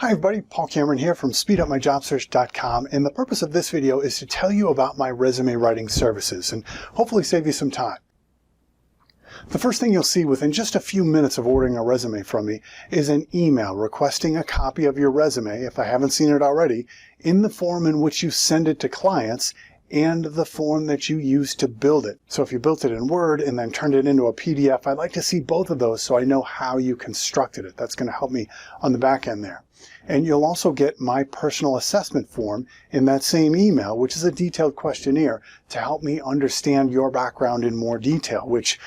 Hi everybody, Paul Cameron here from speedupmyjobsearch.com, and the purpose of this video is to tell you about my resume writing services and hopefully save you some time. The first thing you'll see within just a few minutes of ordering a resume from me is an email requesting a copy of your resume, if I haven't seen it already, in the form in which you send it to clients and the form that you use to build it. So if you built it in Word and then turned it into a PDF, I'd like to see both of those so I know how you constructed it. That's going to help me on the back end there. And you'll also get my personal assessment form in that same email, which is a detailed questionnaire to help me understand your background in more detail, which,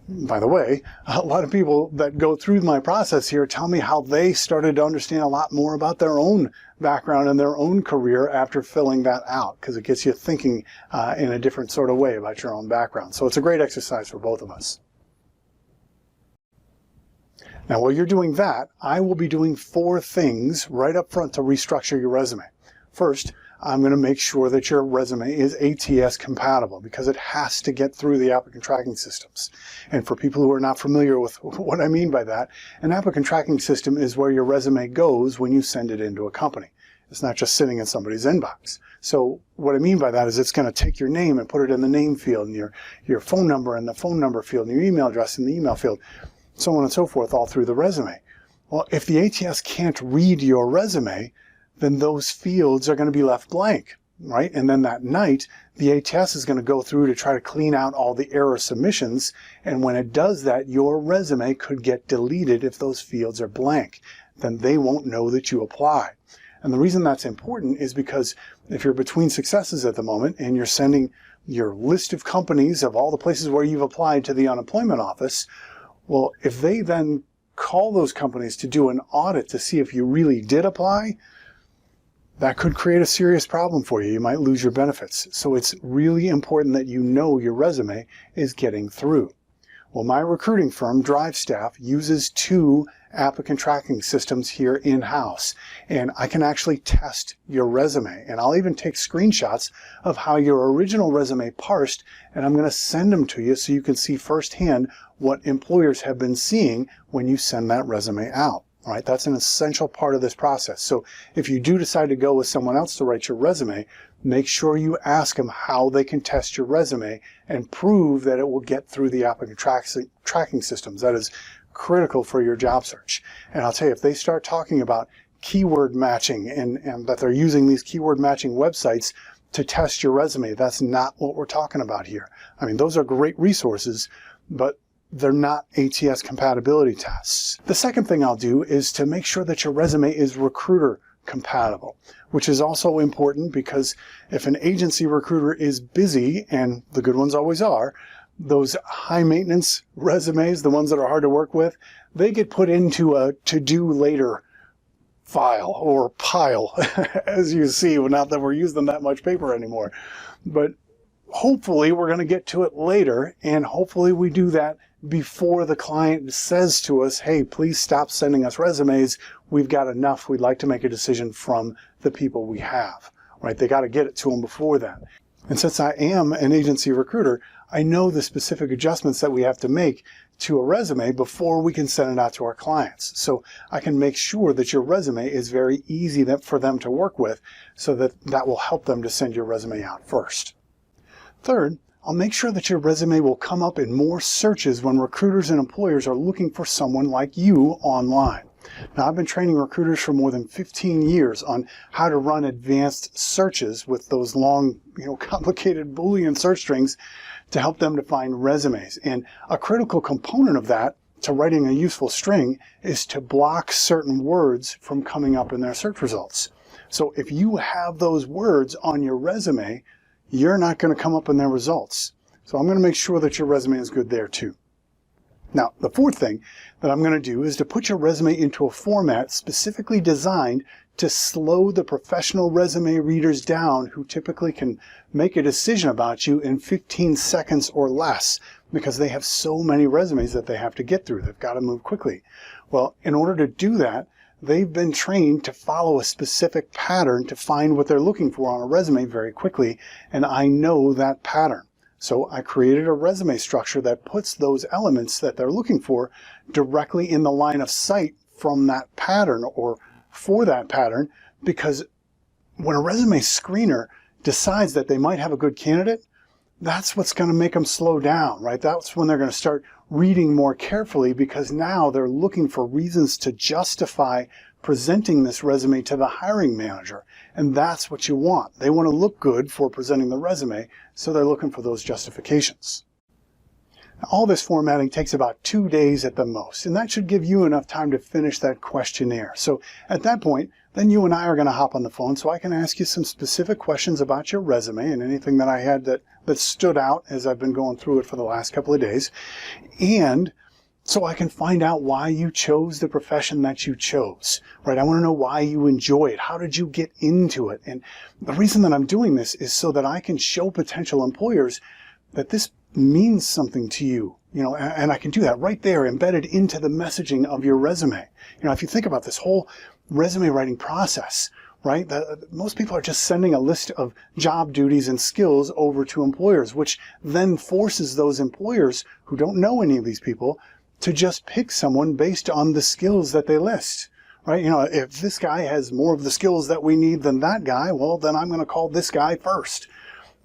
by the way, a lot of people that go through my process here tell me how they started to understand a lot more about their own background and their own career after filling that out, because it gets you thinking in a different sort of way about your own background. So it's a great exercise for both of us. Now, while you're doing that, I will be doing 4 things right up front to restructure your resume. First, I'm going to make sure that your resume is ATS compatible because it has to get through the applicant tracking systems. And for people who are not familiar with what I mean by that, an applicant tracking system is where your resume goes when you send it into a company. It's not just sitting in somebody's inbox. So what I mean by that is it's going to take your name and put it in the name field, and your phone number in the phone number field, and your email address in the email field, so on and so forth, all through the resume. Well, if the ATS can't read your resume, then those fields are going to be left blank, right? And then that night, the ATS is going to go through to try to clean out all the error submissions. And when it does that, your resume could get deleted if those fields are blank. Then they won't know that you applied. And the reason that's important is because if you're between successes at the moment and you're sending your list of companies of all the places where you've applied to the unemployment office, well, if they then call those companies to do an audit to see if you really did apply, that could create a serious problem for you. You might lose your benefits. So it's really important that you know your resume is getting through. Well, my recruiting firm, DriveStaff, uses 2 applicant tracking systems here in-house. And I can actually test your resume. And I'll even take screenshots of how your original resume parsed, and I'm going to send them to you so you can see firsthand what employers have been seeing when you send that resume out. All right, that's an essential part of this process. So if you do decide to go with someone else to write your resume, make sure you ask them how they can test your resume and prove that it will get through the applicant tracking systems. That is critical for your job search. And I'll tell you, if they start talking about keyword matching and that they're using these keyword matching websites to test your resume, that's not what we're talking about here. I mean, those are great resources, but they're not ATS compatibility tests. The second thing I'll do is to make sure that your resume is recruiter compatible, which is also important because if an agency recruiter is busy, and the good ones always are, those high maintenance resumes, the ones that are hard to work with, they get put into a to-do later file or pile, as you see, not that we're using that much paper anymore. But hopefully we're going to get to it later, and hopefully we do that before the client says to us, hey, please stop sending us resumes. We've got enough. We'd like to make a decision from the people we have. Right? They got to get it to them before that. And since I am an agency recruiter, I know the specific adjustments that we have to make to a resume before we can send it out to our clients. So I can make sure that your resume is very easy for them to work with, so that will help them to send your resume out first. Third, I'll make sure that your resume will come up in more searches when recruiters and employers are looking for someone like you online. Now, I've been training recruiters for more than 15 years on how to run advanced searches with those long, complicated Boolean search strings to help them to find resumes. And a critical component of that, to writing a useful string, is to block certain words from coming up in their search results. So if you have those words on your resume, you're not going to come up in their results. So I'm going to make sure that your resume is good there too. Now, the fourth thing that I'm going to do is to put your resume into a format specifically designed to slow the professional resume readers down who typically can make a decision about you in 15 seconds or less because they have so many resumes that they have to get through. They've got to move quickly. Well, in order to do that, they've been trained to follow a specific pattern to find what they're looking for on a resume very quickly, and I know that pattern. So I created a resume structure that puts those elements that they're looking for directly in the line of sight from that pattern or for that pattern, because when a resume screener decides that they might have a good candidate, that's what's going to make them slow down, right? That's when they're going to start reading more carefully, because now they're looking for reasons to justify presenting this resume to the hiring manager. And that's what you want. They want to look good for presenting the resume, so they're looking for those justifications. Now, all this formatting takes about 2 days at the most, and that should give you enough time to finish that questionnaire. So at that point, then you and I are going to hop on the phone so I can ask you some specific questions about your resume and anything that I had that stood out as I've been going through it for the last couple of days. And so I can find out why you chose the profession that you chose, right? I want to know why you enjoy it. How did you get into it? And the reason that I'm doing this is so that I can show potential employers that this means something to you, and I can do that right there, embedded into the messaging of your resume. If you think about this whole resume writing process, right? Most people are just sending a list of job duties and skills over to employers, which then forces those employers who don't know any of these people to just pick someone based on the skills that they list, right? If this guy has more of the skills that we need than that guy, well, then I'm going to call this guy first,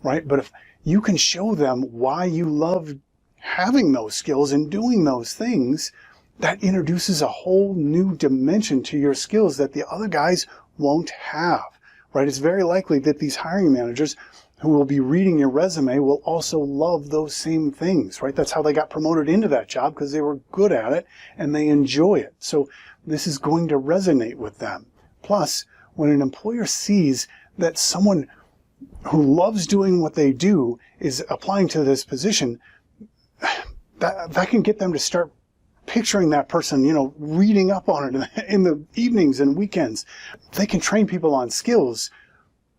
right? But if you can show them why you love having those skills and doing those things, that introduces a whole new dimension to your skills that the other guys won't have, right? It's very likely that these hiring managers who will be reading your resume will also love those same things, right? That's how they got promoted into that job, because they were good at it and they enjoy it. So this is going to resonate with them. Plus, when an employer sees that someone who loves doing what they do is applying to this position, that can get them to start picturing that person, reading up on it in the evenings and weekends. They can train people on skills,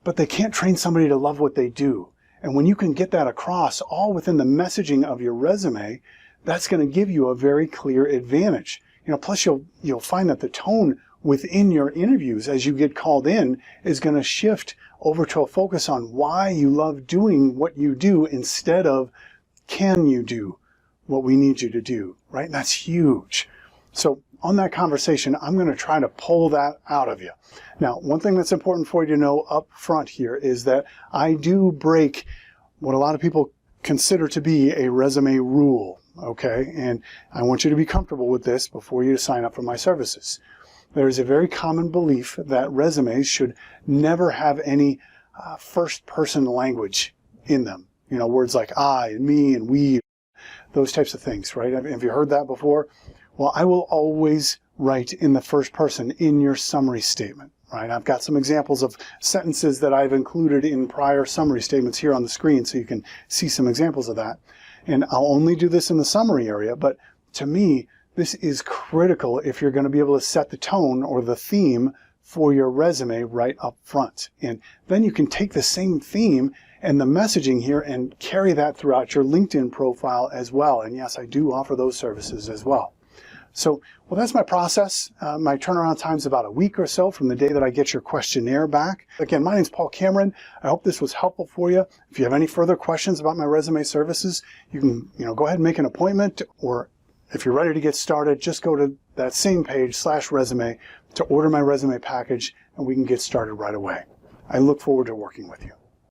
but they can't train somebody to love what they do. And when you can get that across all within the messaging of your resume, that's going to give you a very clear advantage. Plus you'll find that the tone within your interviews as you get called in is going to shift over to a focus on why you love doing what you do instead of can you do what we need you to do, right? And that's huge. So on that conversation, I'm going to try to pull that out of you. Now, one thing that's important for you to know up front here is that I do break what a lot of people consider to be a resume rule, okay? And I want you to be comfortable with this before you sign up for my services. There is a very common belief that resumes should never have any first-person language in them. Words like I and me and we, those types of things, right? Have you heard that before? Well, I will always write in the first person in your summary statement, right? I've got some examples of sentences that I've included in prior summary statements here on the screen, so you can see some examples of that. And I'll only do this in the summary area, but to me, this is critical if you're going to be able to set the tone or the theme for your resume right up front. And then you can take the same theme and the messaging here and carry that throughout your LinkedIn profile as well. And yes, I do offer those services as well. So, well, that's my process. My turnaround time is about a week or so from the day that I get your questionnaire back. Again, my name's Paul Cameron. I hope this was helpful for you. If you have any further questions about my resume services, you can go ahead and make an appointment, or if you're ready to get started, just go to that same page /resume to order my resume package, and we can get started right away. I look forward to working with you.